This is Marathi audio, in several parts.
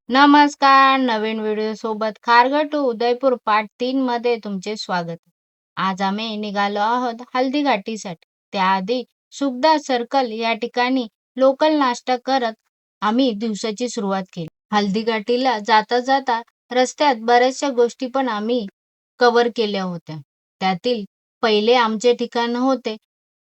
नमस्कार. नवीन व्हिडिओ सोबत खारघर टू उदयपूर पार्ट 3 मध्ये तुमचे स्वागत. आज आम्ही निघालो आहोत हल्दी घाटीसाठी. त्याआधी सुखदा सर्कल या ठिकाणी लोकल नाश्ता करत आम्ही दिवसाची सुरुवात केली. हल्दी घाटीला जाता जाता रस्त्यात बऱ्याचशा गोष्टी पण आम्ही कव्हर केल्या होत्या. त्यातील पहिले आमचे ठिकाण होते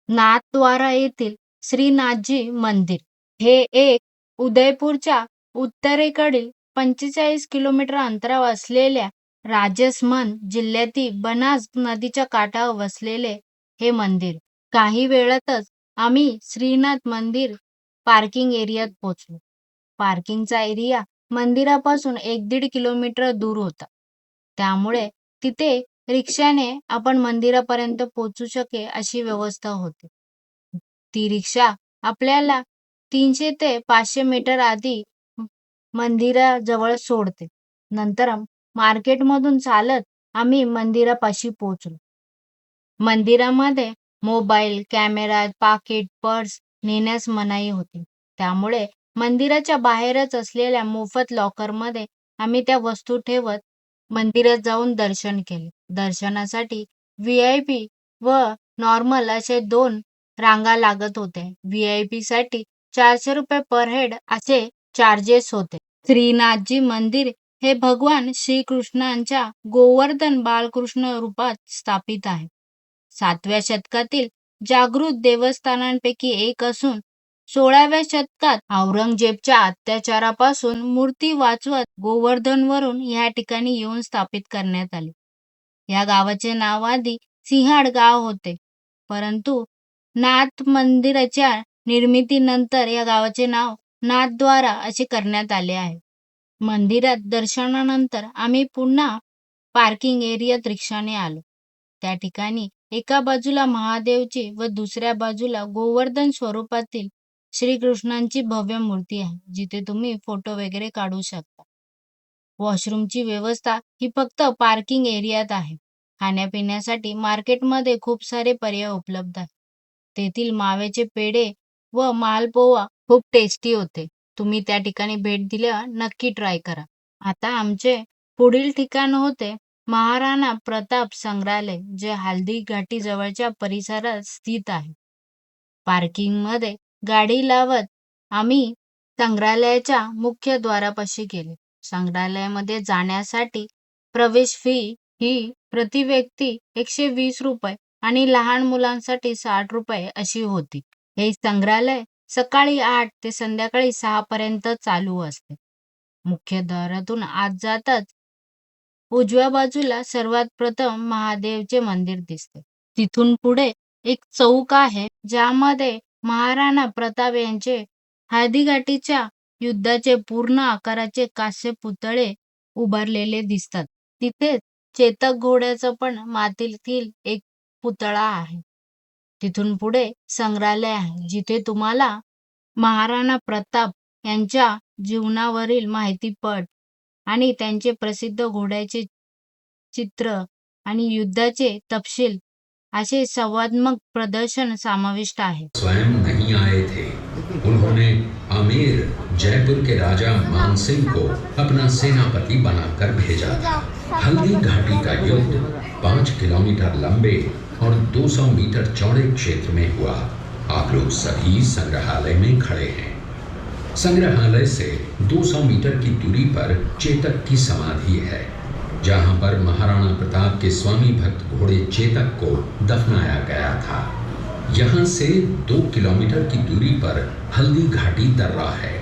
नाथद्वारा येथील श्रीनाथजी मंदिर. हे एक उदयपूरच्या उत्तरेकडील 45 किलोमीटर अंतरावर असलेल्या राजसमंद जिल्ह्यातील बनास नदीच्या काठावर वसलेले हे मंदिर. काही वेळातच आम्ही श्रीनाथ मंदिर पार्किंग एरियात पोहोचलो. पार्किंगचा एरिया मंदिरापासून 1-1.5 किलोमीटर दूर होता. त्यामुळे तिथे रिक्षाने आपण मंदिरापर्यंत पोहोचू शके अशी व्यवस्था होती. ती रिक्षा आपल्याला 300 ते 500 मीटर आधी मंदिराजवळ सोडते. नंतर मार्केटमधून चालत आम्ही मंदिरापाशी पोहोचलो. मंदिरामध्ये मोबाईल, कॅमेरा, पाकिट, पर्स नेण्यास मनाई होती. त्यामुळे मंदिराच्या बाहेरच असलेल्या मोफत लॉकरमध्ये आम्ही त्या वस्तू ठेवत मंदिरात जाऊन दर्शन केले. दर्शनासाठी VIP व नॉर्मल असे 2 रांगा लागत होत्या. VIP साठी ₹400 पर हेड असे चार्जेस होते. श्रीनाथजी मंदिर हे भगवान श्रीकृष्णांच्या गोवर्धन बालकृष्ण रूपात स्थापित आहे. 7व्या शतकातील जागृत देवस्थानांपैकी एक असून 16व्या शतकात औरंगजेबच्या अत्याचारापासून मूर्ती वाचवत गोवर्धनवरून या ठिकाणी येऊन स्थापित करण्यात आले. या गावाचे नाव आधी सिंहाड गाव होते, परंतु नाथ मंदिराच्या निर्मितीनंतर या गावाचे नाव नाथद्वारा असे करण्यात आले आहे. मंदिरात दर्शनानंतर आम्ही पुन्हा पार्किंग एरियात रिक्षाने आलो. त्या ठिकाणी एका बाजूला महादेवची व दुसऱ्या बाजूला गोवर्धन स्वरूपातील श्रीकृष्णांची भव्य मूर्ती आहे, जिथे तुम्ही फोटो वगैरे काढू शकता. वॉशरूमची व्यवस्था ही फक्त पार्किंग एरियात आहे. खाण्यापिण्यासाठी मार्केटमध्ये खूप सारे पर्याय उपलब्ध आहेत. तेथील माव्याचे पेढे व मालपोहा खूप टेस्टी होते. तुम्ही त्या ठिकाणी भेट दिल्यावर नक्की ट्राय करा. आता आमचे पुढील ठिकाण होते महाराणा प्रताप संग्रहालय, जे हल्दी घाटी जवळच्या परिसरात स्थित आहे. पार्किंगमध्ये गाडी लावत आम्ही संग्रहालयाच्या मुख्य द्वारापाशी गेले. संग्रहालयामध्ये जाण्यासाठी प्रवेश फी ही प्रति व्यक्ती ₹120 आणि लहान मुलांसाठी ₹60 अशी होती. हे संग्रहालय सकाळी 8 ते संध्याकाळी 6 पर्यंत चालू असते. मुख्य द्वारातून आत जाताच उजव्या बाजूला सर्वात प्रथम महादेवचे मंदिर दिसते. तिथून पुढे एक चौक आहे, ज्यामध्ये महाराणा प्रताप यांचे हळदीघाटीच्या युद्धाचे पूर्ण आकाराचे कास्य पुतळे उभारलेले दिसतात. तिथेच चेतक घोड्याचा पण मातीतील एक पुतळा आहे. तिथून पुढे संग्रहालय आहे, जिथे तुम्हाला महाराणा प्रताप यांच्या जीवनावरील माहितीपट आणि त्यांचे प्रसिद्ध घोड्याचे चित्र आणि युद्धाचे तपशील असे संवादात्मक प्रदर्शन समाविष्ट आहे. स्वयं नहीं आए थे, उन्होंने आमेर जयपुर के राजा मानसिंह को अपना सेनापति बनाकर भेजा था. हल्दी घाटी का युद्ध 5 किलोमीटर लंबे और 200 मीटर चौड़े क्षेत्र में हुआ. आप लोग सभी संग्रहालय में खड़े हैं. संग्रहालय से 200 मीटर की दूरी पर चेतक की समाधि है, जहां पर महाराणा प्रताप के स्वामी भक्त घोड़े चेतक को दफनाया गया था. यहाँ से 2 किलोमीटर की दूरी पर हल्दी घाटी दर्रा है.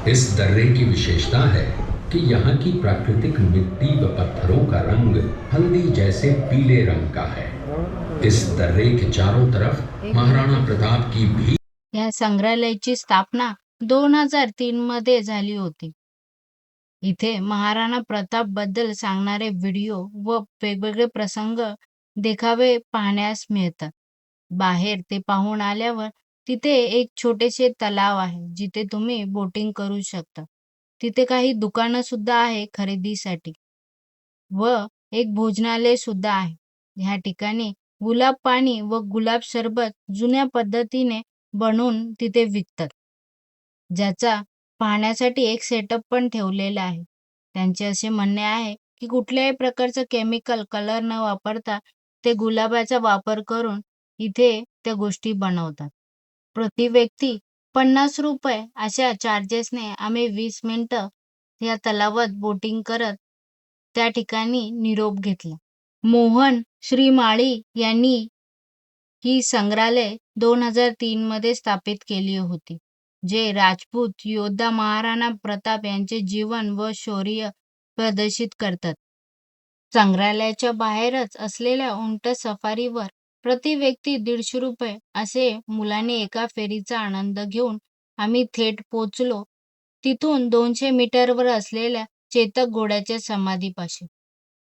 इस दर्रे की विशेषता है कि यहाँ की प्राकृतिक मिट्टी व पत्थरों का रंग हल्दी जैसे पीले रंग का है. इस दर्रे के चारों तरफ महाराणा प्रताप की भी या संग्रहालयाची स्थापना 2003 मध्ये झाली होती. इथे महाराणा प्रताप बद्दल सांगणारे व्हिडिओ व वेगवेगळे प्रसंग देखावे पाहण्यास मिळतात. बाहेर ते पाहून आल्यावर तिथे एक छोटेसे तलाव आहे, जिथे तुम्ही बोटिंग करू शकता. तिथे काही दुकानं सुद्धा आहे खरेदीसाठी व एक भोजनालय सुद्धा आहे. ह्या ठिकाणी गुलाब पाणी व गुलाब सरबत जुन्या पद्धतीने बनवून तिथे विकतात, ज्याचा पाहण्यासाठी एक सेटअप पण ठेवलेला आहे. त्यांचे असे म्हणणे आहे, की कुठल्याही प्रकारचं केमिकल, कलर न वापरता ते गुलाबाचा वापर करून इथे त्या गोष्टी बनवतात. प्रति व्यक्ती ₹50 अशा चार्जेसने आम्ही 20 मिनिटं या तलावात बोटिंग करत त्या ठिकाणी निरोप घेतला. मोहन श्रीमाळी यांनी ही संग्रहालय 2003 मध्ये स्थापित केली होती, जे राजपूत योद्धा महाराणा प्रताप यांचे जीवन व शौर्य प्रदर्शित करतात. संग्रहालयाच्या बाहेरच असलेल्या उंट सफारीवर प्रति व्यक्ती ₹150 असे मुलांनी एका फेरीचा आनंद घेऊन आम्ही थेट पोचलो. तिथून 200 मीटरवर असलेल्या चेतक घोड्याच्या समाधीपाशी,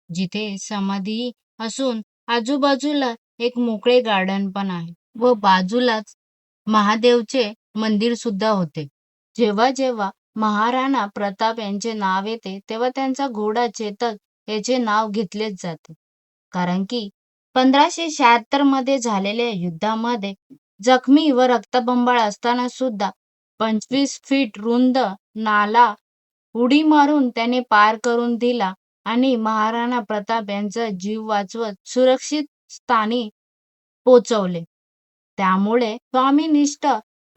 जिथे समाधी असून आजूबाजूला एक मोकळे गार्डन पण आहे व बाजूलाच महादेवचे मंदिर सुद्धा होते. जेव्हा जेव्हा महाराणा प्रताप यांचे नाव येते तेव्हा त्यांचा घोडा चेतक याचे नाव घेतलेच जाते. कारण की 1576 मध्ये झालेल्या युद्धामध्ये जखमी व रक्तबंबाळ असताना सुद्धा 25 फीट रुंद नाला उडी मारून त्याने पार करून दिला आणि महाराणा प्रताप यांचा जीव वाचवत सुरक्षित स्थानी पोचवले. त्यामुळे स्वामीनिष्ठ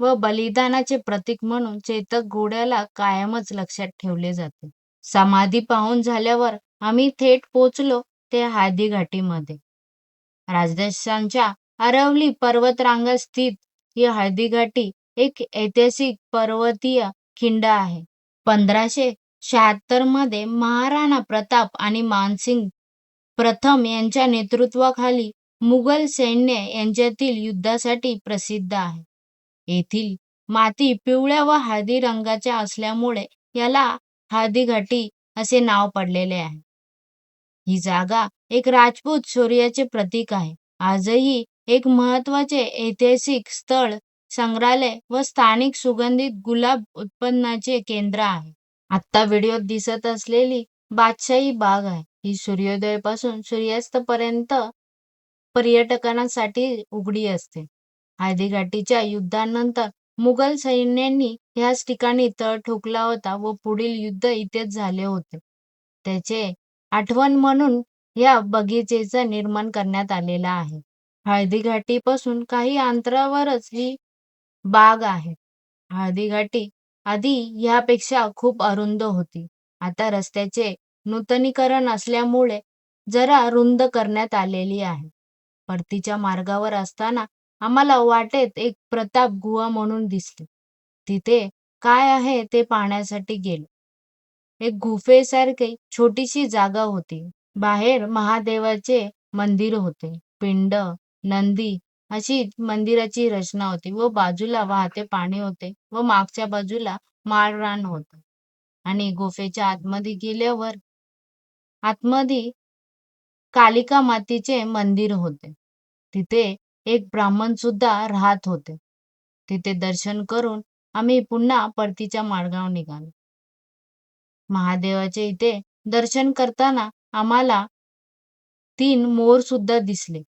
व बलिदानाचे प्रतीक म्हणून चेतक घोड्याला कायमच लक्षात ठेवले जाते. समाधी पाहून झाल्यावर आम्ही थेट पोचलो ते हळदी घाटीमध्ये. राजस्थानच्या अरवली पर्वतरांगात स्थित ही हळदी घाटी एक ऐतिहासिक पर्वतीय खिंड आहे. 1576 मध्ये महाराणा प्रताप आणि मानसिंग प्रथम यांच्या नेतृत्वाखाली मुघल सैन्य यांच्यातील युद्धासाठी प्रसिद्ध आहे. येथील माती पिवळ्या व हळदी रंगाच्या असल्यामुळे याला हळदी घाटी असे नाव पडलेले आहे. ही जागा एक राजपूत शौर्याचे प्रतीक आहे. आजही एक महत्त्वाचे ऐतिहासिक स्थळ, संग्रहालय व स्थानिक सुगंधित गुलाब उत्पन्नाचे केंद्र आहे. आत्ता व्हिडिओत दिसत असलेली बादशाही बाग आहे. ही सूर्योदयापासून सूर्यास्तापर्यंत पर्यटकांसाठी उघडी असते. हळदीघाटीच्या युद्धानंतर मुघल सैन्यांनी ह्याच ठिकाणी तळ ठोकला होता व पुढील युद्ध इथेच झाले होते. त्याचे आठवण म्हणून या बगीचेचं निर्माण करण्यात आलेला आहे. हळदीघाटीपासून काही अंतरावरच ही बाग आहे. हळदीघाटी आधी ह्यापेक्षा खूप अरुंद होती. आता रस्त्याचे नूतनीकरण असल्यामुळे जरा रुंद करण्यात आलेली आहे. परतीच्या मार्गावर असताना आम्हाला वाटेत एक प्रताप गुहा म्हणून दिसली. तिथे काय आहे ते पाहण्यासाठी गेलो. एक गुफेसारखी छोटीशी जागा होती. बाहेर महादेवाचे मंदिर होते. पिंड, नंदी अशी मंदिराची रचना होती व बाजूला वाहते पाणी होते व मागच्या बाजूला माळरान होतं. आणि गुफेच्या आतमध्ये गेल्यावर आतमध्ये कालिका मातेचे मंदिर होते. तिथे एक ब्राह्मण सुद्धा राहत होते. तिथे दर्शन करून आम्ही पुन्हा परतीच्या मार्गावर निघालो. महादेवाचे इथे दर्शन करताना आम्हाला 3 मोर सुद्धा दिसले.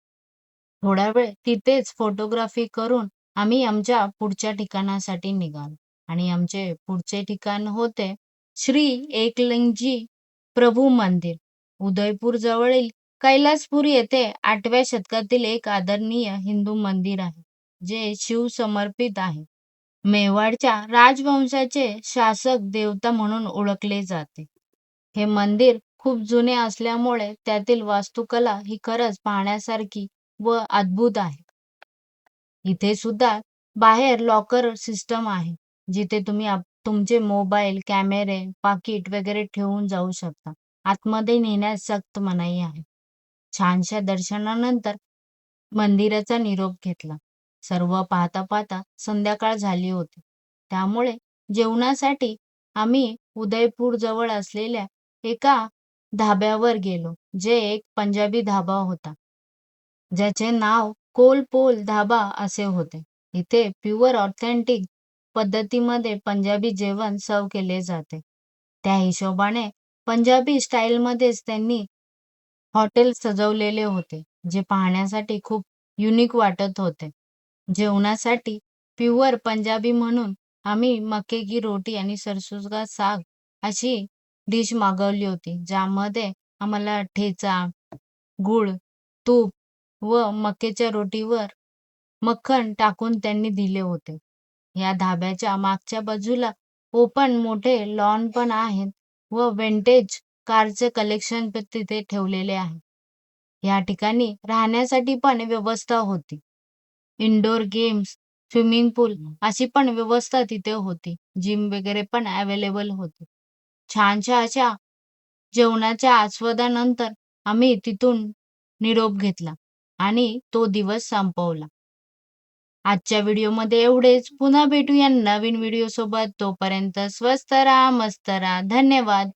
थोडा वेळ तिथेच फोटोग्राफी करून आम्ही आमच्या पुढच्या ठिकाणासाठी निघालो. आणि आमचे पुढचे ठिकाण होते श्री एकलिंगजी प्रभू मंदिर. उदयपूर जवळील कैलासपूर येथे 8व्या शतकातील एक आदरणीय हिंदू मंदिर आहे, जे शिव समर्पित आहे. मेवाडच्या राजवंशाचे शासक देवता म्हणून ओळखले जाते. हे मंदिर खूप जुने असल्यामुळे त्यातील वास्तुकला ही खरंच पाहण्यासारखी व अद्भुत आहे. इथे सुद्धा बाहेर लॉकर सिस्टम आहे, जिथे तुम्ही तुमचे मोबाईल, कॅमेरे, पाकिट वगैरे ठेवून जाऊ शकता. आतमध्ये नेण्यास सक्त मनाई आहे. छानशा दर्शनानंतर मंदिराचा निरोप घेतला. सर्व पाहता पाहता संध्याकाळ झाली होती. त्यामुळे जेवणासाठी आम्ही उदयपूर जवळ असलेल्या एका धाब्यावर गेलो, जे एक पंजाबी धाबा होता, ज्याचे नाव कोल पोल धाबा असे होते. इथे प्युअर ऑथेंटिक पद्धतीमध्ये पंजाबी जेवण सर्व केले जाते. त्या हिशोबाने पंजाबी स्टाईलमध्येच त्यांनी हॉटेल सजवलेले होते, जे पाहण्यासाठी खूप युनिक वाटत होते. जेवणासाठी प्युअर पंजाबी म्हणून आम्ही मक्के की रोटी आणि सरसों का साग अशी डिश मागवली होती, ज्यामध्ये आम्हाला ठेचा, गूळ, तूप व मक्याच्या रोटीवर मक्खन टाकून त्यांनी दिले होते. या धाब्याच्या मागच्या बाजूला ओपन मोठे लॉन पण आहेत व विंटेज कारचे कलेक्शन पण तिथे ठेवलेले आहे. या ठिकाणी राहण्यासाठी पण व्यवस्था होती. इनडोअर गेम्स, स्विमिंग पूल अशी पण व्यवस्था तिथे होती. जिम वगैरे पण अवेलेबल होती. छानशा अशा जेवणाच्या आस्वादानंतर आम्ही तिथून निरोप घेतला आणि तो दिवस संपवला. आजच्या व्हिडिओमध्ये एवढेच. पुन्हा भेटूया नवीन व्हिडिओ सोबत. तोपर्यंत स्वस्त राहा, मस्त राहा. धन्यवाद.